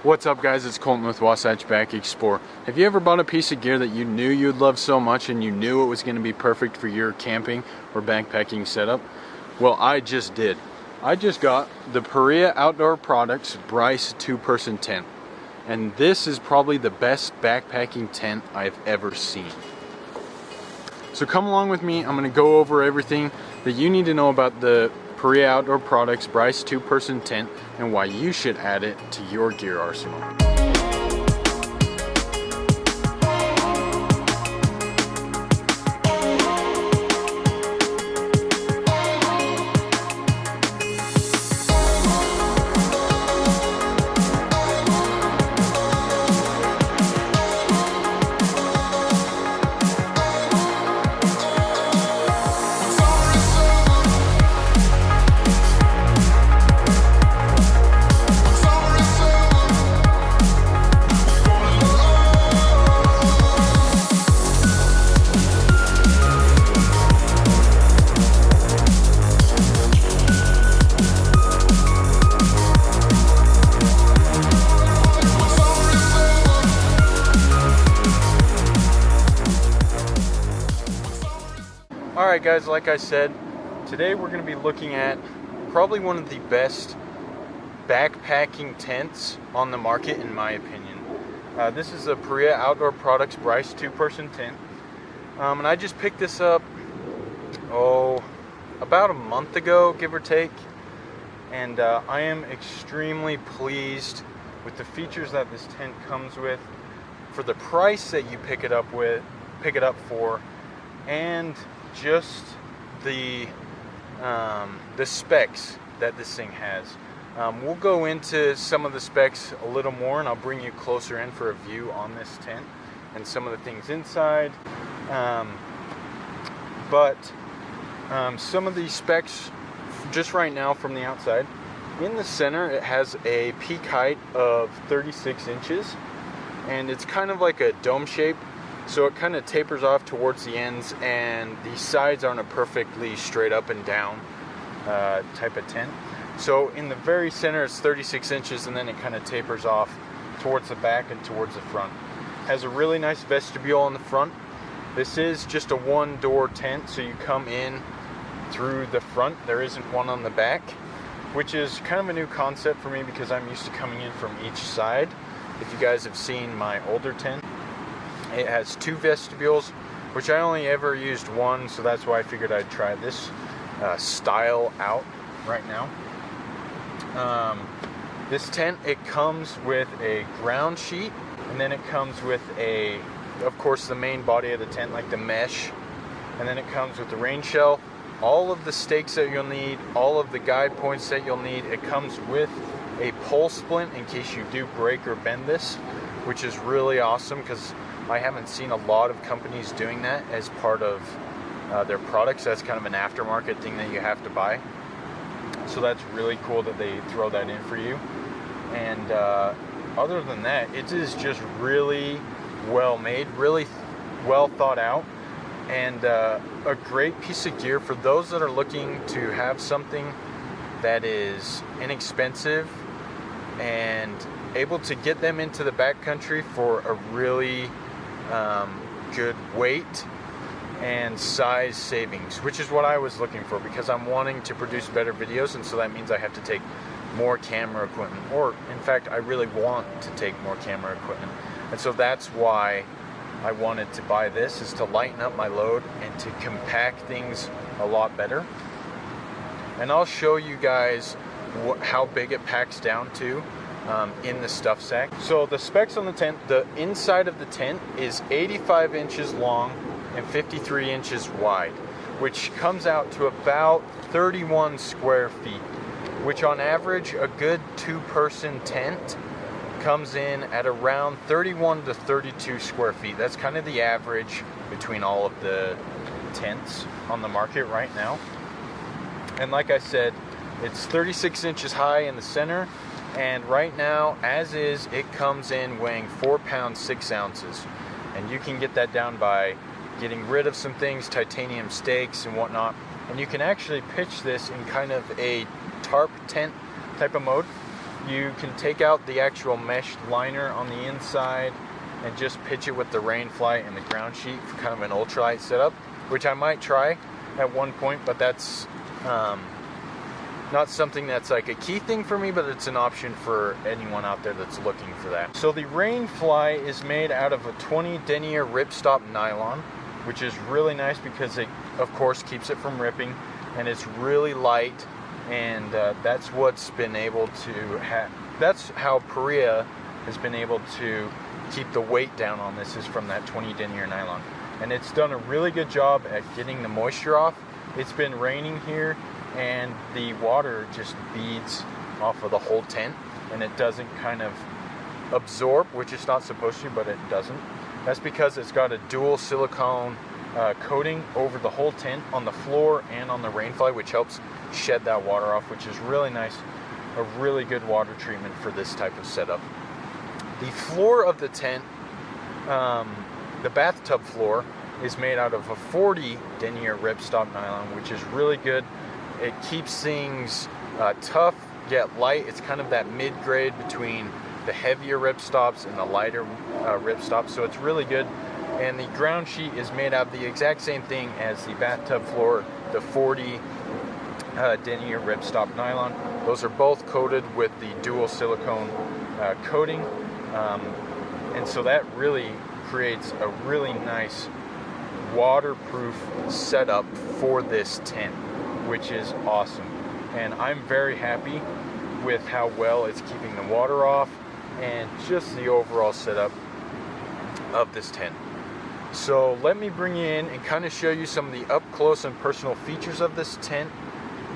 What's up, guys? It's Colton with Wasatch Back Explorer. Have you ever bought a piece of gear that you knew you'd love so much and you knew it was going to be perfect for your camping or backpacking setup? Well, I just did. I just got the Paria Outdoor Products Bryce 2-person tent. And this is probably the best backpacking tent I've ever seen. So come along with me. I'm going to go over everything that you need to know about the Paria Outdoor Products Bryce 2-person tent and why you should add it to your gear arsenal. Alright guys, like I said, today we're going to be looking at probably one of the best backpacking tents on the market in my opinion. This is a Paria Outdoor Products Bryce 2-person tent. And I just picked this up, about a month ago, give or take. And I am extremely pleased with the features that this tent comes with, for the price that you pick it up for, and just the specs that this thing has. We'll go into some of the specs a little more, and I'll bring you closer in for a view on this tent and some of the things inside. Some of these specs just right now from the outside. In the center, it has a peak height of 36 inches, and it's kind of like a dome shape. So it kind of tapers off towards the ends, and the sides aren't a perfectly straight up and down type of tent. So in the very center it's 36 inches, and then it kind of tapers off towards the back and towards the front. Has a really nice vestibule on the front. This is just a one-door tent, so you come in through the front. There isn't one on the back, which is kind of a new concept for me because I'm used to coming in from each side. If you guys have seen my older tent, it has two vestibules, which I only ever used one, so that's why I figured I'd try this style out right now. This tent, it comes with a ground sheet, and then it comes with of course, the main body of the tent, like the mesh, and then it comes with the rain shell, all of the stakes that you'll need, all of the guide points that you'll need. It comes with a pole splint in case you do break or bend this, which is really awesome because I haven't seen a lot of companies doing that as part of their products. That's kind of an aftermarket thing that you have to buy. So that's really cool that they throw that in for you. And other than that, it is just really well made, really well thought out, and a great piece of gear for those that are looking to have something that is inexpensive and able to get them into the backcountry for a really good weight and size savings, which is what I was looking for, because I'm wanting to produce better videos, and so that means I have to take more camera equipment, or in fact I really want to take more camera equipment, and so that's why I wanted to buy this, is to lighten up my load and to compact things a lot better. And I'll show you guys how big it packs down to in the stuff sack. So the specs on the tent, the inside of the tent is 85 inches long and 53 inches wide, which comes out to about 31 square feet, which on average a good 2-person tent comes in at around 31 to 32 square feet. That's kind of the average between all of the tents on the market right now. And like I said, it's 36 inches high in the center, and right now, as is, it comes in weighing 4 pounds 6 ounces. And you can get that down by getting rid of some things, titanium stakes and whatnot. And you can actually pitch this in kind of a tarp tent type of mode. You can take out the actual mesh liner on the inside and just pitch it with the rain fly and the ground sheet for kind of an ultralight setup, which I might try at one point, but that's not something that's like a key thing for me, but it's an option for anyone out there that's looking for that. So the rain fly is made out of a 20 denier ripstop nylon, which is really nice because it of course keeps it from ripping, and it's really light, and that's what's been able to that's how Paria has been able to keep the weight down on this, is from that 20 denier nylon. And it's done a really good job at getting the moisture off. It's been raining here, and the water just beads off of the whole tent, and it doesn't kind of absorb, which it's not supposed to, but it doesn't. That's because it's got a dual silicone coating over the whole tent, on the floor and on the rainfly, which helps shed that water off, which is really nice. A really good water treatment for this type of setup. The floor of the tent, the bathtub floor, is made out of a 40 denier ripstop nylon, which is really good. It keeps things tough yet light. It's kind of that mid-grade between the heavier ripstops and the lighter ripstops, so it's really good. And the ground sheet is made out of the exact same thing as the bathtub floor, the 40 denier ripstop nylon. Those are both coated with the dual silicone coating, and so that really creates a really nice waterproof setup for this tent, which is awesome. And I'm very happy with how well it's keeping the water off and just the overall setup of this tent. So let me bring you in and kind of show you some of the up close and personal features of this tent,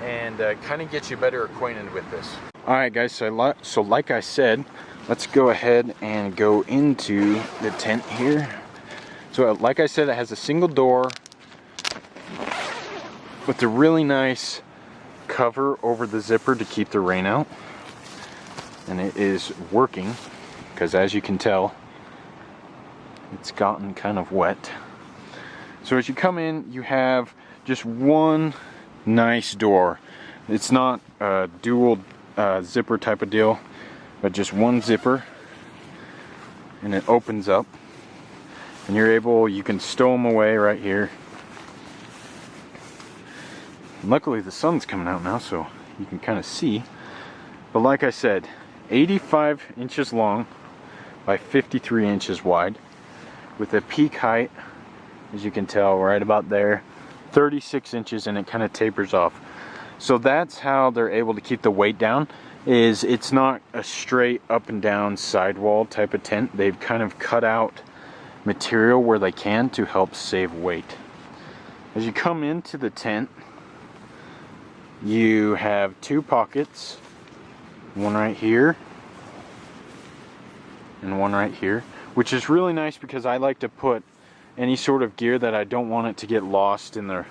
and kind of get you better acquainted with this. Alright guys, so like I said, let's go ahead and go into the tent here. So like I said, it has a single door with a really nice cover over the zipper to keep the rain out. And it is working, because as you can tell, it's gotten kind of wet. So as you come in, you have just one nice door. It's not a dual zipper type of deal, but just one zipper, and it opens up, and you can stow them away right here. And luckily the sun's coming out now, so you can kind of see. But like I said, 85 inches long by 53 inches wide, with a peak height, as you can tell right about there, 36 inches, and it kind of tapers off. So that's how they're able to keep the weight down, is it's not a straight up and down sidewall type of tent. They've kind of cut out material where they can to help save weight. As you come into the tent, you have two pockets, one right here and one right here, which is really nice because I like to put any sort of gear that I don't want it to get lost in the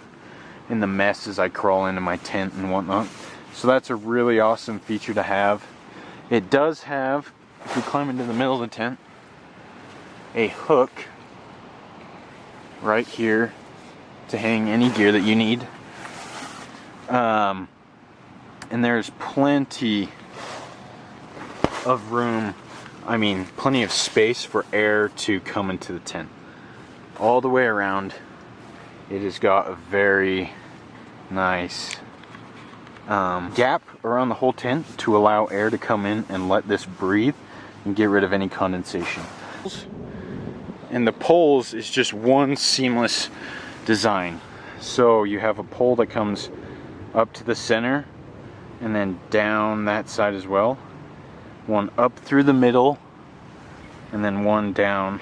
mess as I crawl into my tent and whatnot. So that's a really awesome feature to have. It does have, if you climb into the middle of the tent, a hook right here to hang any gear that you need. And there's plenty of room, plenty of space for air to come into the tent. All the way around, it has got a very nice gap around the whole tent to allow air to come in and let this breathe and get rid of any condensation. And the poles is just one seamless design. So you have a pole that comes up to the center and then down that side as well, one up through the middle, and then one down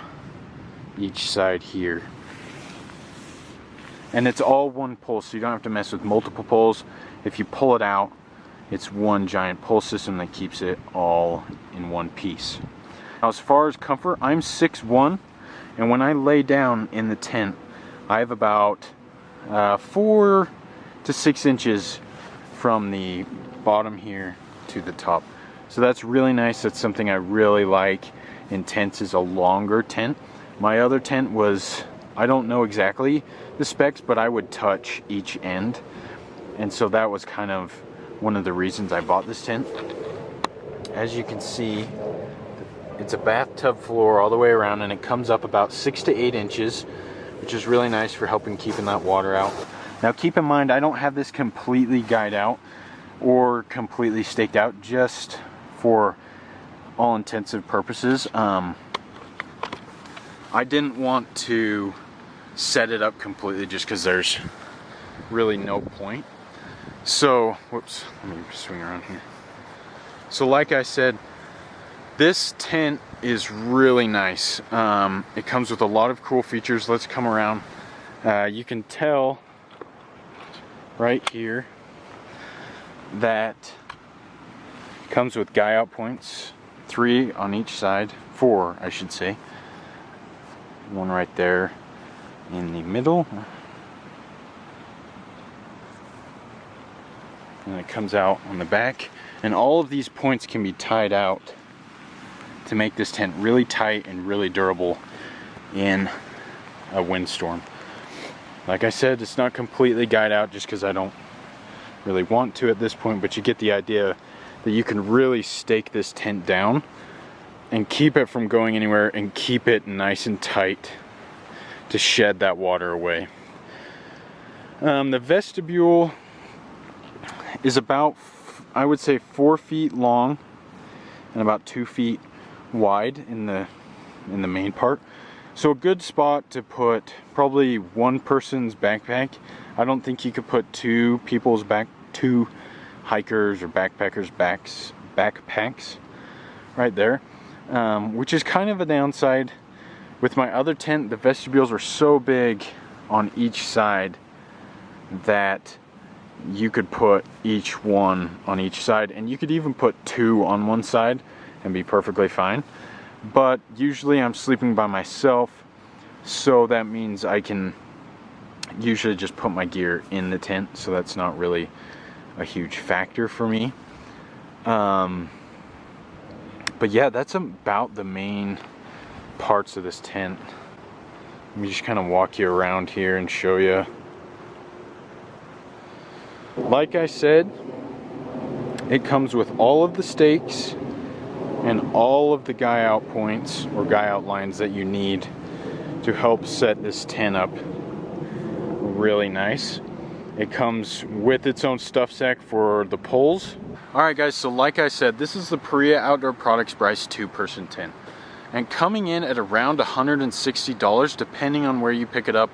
each side here. And it's all one pole, so you don't have to mess with multiple poles. If you pull it out, it's one giant pole system that keeps it all in one piece. Now, as far as comfort, I'm 6'1", and when I lay down in the tent, I have about 4 to 6 inches from the bottom here to the top. So that's really nice. That's something I really like in tents, is a longer tent. My other tent was, I don't know exactly the specs, but I would touch each end. And so that was kind of one of the reasons I bought this tent. as you can see, it's a bathtub floor all the way around, and it comes up about 6 to 8 inches, which is really nice for helping keeping that water out. Now keep in mind, I don't have this completely guyed out or completely staked out, just for all intensive purposes. I didn't want to set it up completely just because there's really no point. So, whoops, let me swing around here. So like I said, this tent is really nice. It comes with a lot of cool features. Let's come around. You can tell right here that it comes with guy out points, 3 on each side, 4 I should say. One right there in the middle, and it comes out on the back, and all of these points can be tied out to make this tent really tight and really durable in a windstorm. Like I said, it's not completely guyed out just because I don't really want to at this point, but you get the idea that you can really stake this tent down and keep it from going anywhere and keep it nice and tight to shed that water away. The vestibule is about, I would say, 4 feet long and about 2 feet wide in the main part. So a good spot to put probably one person's backpack. I don't think you could put 2 people's two hikers or backpackers backpacks right there, which is kind of a downside. With my other tent, the vestibules are so big on each side that you could put each one on each side, and you could even put 2 on one side and be perfectly fine. But usually I'm sleeping by myself, so that means I can usually just put my gear in the tent, so that's not really a huge factor for me. But yeah, that's about the main parts of this tent. Let me just kind of walk you around here and show you. Like I said, it comes with all of the stakes and all of the guy out points or guy out lines that you need to help set this tent up really nice. It comes with its own stuff sack for the poles. Alright guys, so like I said, this is the Paria Outdoor Products Bryce 2-person tent. And coming in at around $160 depending on where you pick it up.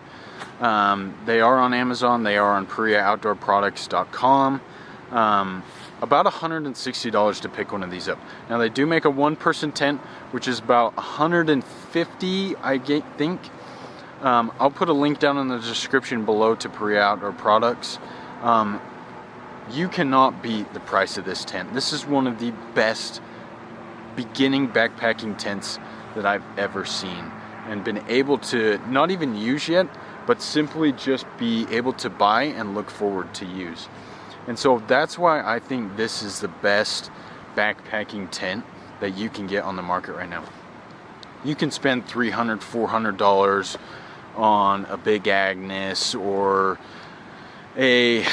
They are on Amazon, they are on PariaOutdoorProducts.com. About $160 to pick one of these up. Now they do make a 1-person tent, which is about $150, I think. I'll put a link down in the description below to Paria Outdoor Products. You cannot beat the price of this tent. This is one of the best beginning backpacking tents that I've ever seen, and been able to not even use yet, but simply just be able to buy and look forward to use. And so that's why I think this is the best backpacking tent that you can get on the market right now. You can spend $300, $400 on a Big Agnes or a,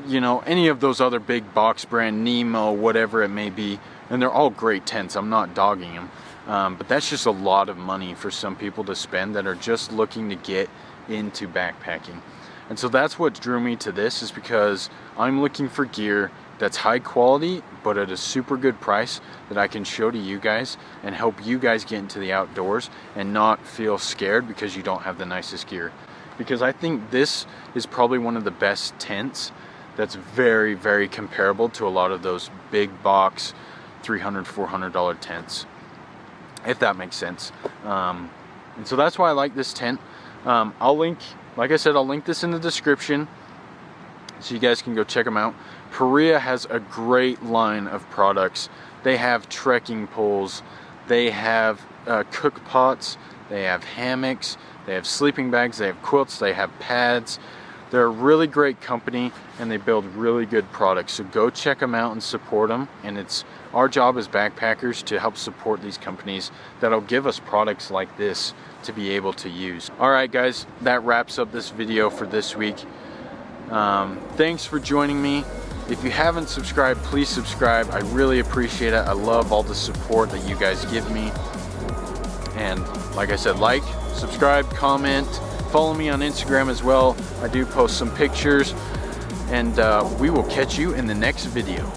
any of those other big box brand, Nemo, whatever it may be, and they're all great tents. I'm not dogging them, but that's just a lot of money for some people to spend that are just looking to get into backpacking. And so that's what drew me to this, is because I'm looking for gear that's high quality but at a super good price that I can show to you guys and help you guys get into the outdoors and not feel scared because you don't have the nicest gear. Because I think this is probably one of the best tents that's very, very comparable to a lot of those big box $300, $400 tents, if that makes sense. And so that's why I like this tent. I'll link, like I said, I'll link this in the description so you guys can go check them out. Paria has a great line of products. They have trekking poles, they have cook pots, they have hammocks, they have sleeping bags, they have quilts, they have pads. They're a really great company and they build really good products. So go check them out and support them. And it's our job as backpackers to help support these companies that'll give us products like this to be able to use. Alright guys, that wraps up this video for this week. Thanks for joining me. If you haven't subscribed, please subscribe. I really appreciate it. I love all the support that you guys give me. And like I said, like, subscribe, comment, follow me on Instagram as well. I do post some pictures, and we will catch you in the next video.